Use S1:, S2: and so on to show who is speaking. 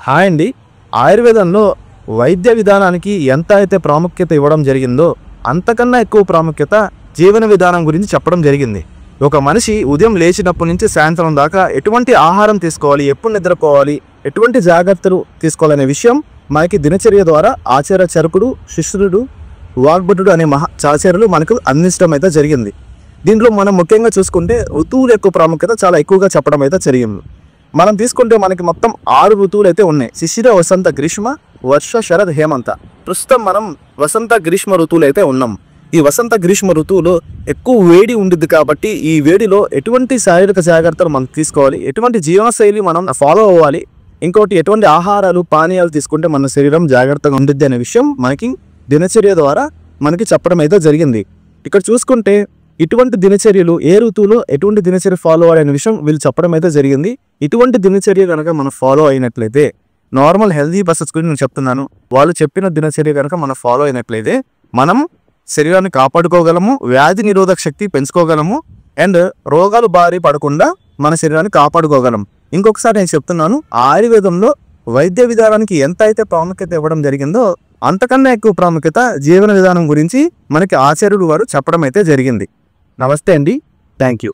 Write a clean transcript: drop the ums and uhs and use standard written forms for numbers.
S1: Hi అండి. ఆయుర్వేదంలో వైద్య విధానానికి ఎంత అయితే ప్రాముఖ్యత ఇవ్వడం జరిగిందో అంతకన్నా ఎక్కువ ప్రాముఖ్యత జీవన విధానం గురించి చెప్పడం జరిగింది. ఒక మనిషి ఉదయం లేచినప్పటి నుంచి సాయంత్రం దాకా ఎటువంటి ఆహారం తీసుకోవాలి, ఎప్పుడు నిద్రపోవాలి, ఎటువంటి జాగ్రత్తలు తీసుకోవాలనే విషయం మనకి దినచర్య ద్వారా ఆచార్య చరకుడు, శిష్యుడు, వాగ్భటుడు అనే మహాచార్యులు మనకు అందించడం అయితే జరిగింది. దీంట్లో మనం ముఖ్యంగా చూసుకుంటే ఋతువుల యొక్క ప్రాముఖ్యత చాలా ఎక్కువగా చెప్పడం అయితే జరిగింది. మనం తీసుకుంటే మనకి మొత్తం 6 ఋతువులు అయితే ఉన్నాయి. శిశిర, వసంత, గ్రీష్మ, వర్ష, శరద్, హేమంత. ప్రస్తుతం మనం వసంత గ్రీష్మ ఋతువులు అయితే ఉన్నాం. ఈ వసంత గ్రీష్మ ఋతువులో ఎక్కువ వేడి ఉండిద్ది కాబట్టి ఈ వేడిలో ఎటువంటి శారీరక జాగ్రత్తలు మనం తీసుకోవాలి, ఎటువంటి జీవనశైలి మనం ఫాలో అవ్వాలి, ఇంకోటి ఎటువంటి ఆహారాలు పానీయాలు తీసుకుంటే మన శరీరం జాగ్రత్తగా ఉండిద్ది అనే విషయం మనకి దినచర్య ద్వారా మనకి చెప్పడం అయితే జరిగింది. ఇక్కడ చూసుకుంటే ఇటువంటి దినచర్యలు ఏ ఋతువులో ఎటువంటి దినచర్య ఫాలో అయ్యే విషయం వీళ్ళు చెప్పడం అయితే జరిగింది. ఇటువంటి దినచర్య కనుక మనం ఫాలో అయినట్లయితే, నార్మల్ హెల్తీ పర్సన్స్ గురించి నేను చెప్తున్నాను, వాళ్ళు చెప్పిన దినచర్య కనుక మనం ఫాలో అయినట్లయితే మనం శరీరాన్ని కాపాడుకోగలము, వ్యాధి నిరోధక శక్తి పెంచుకోగలము, అండ్ రోగాలు బారి పడకుండా మన శరీరాన్ని కాపాడుకోగలం. ఇంకొకసారి నేను చెప్తున్నాను, ఆయుర్వేదంలో వైద్య విధానానికి ఎంత అయితే ప్రాముఖ్యత ఇవ్వడం జరిగిందో అంతకన్నా ఎక్కువ ప్రాముఖ్యత జీవన విధానం గురించి మనకి ఆచార్యుడు వారు చెప్పడం అయితే జరిగింది. నమస్తే అండి. Thank you.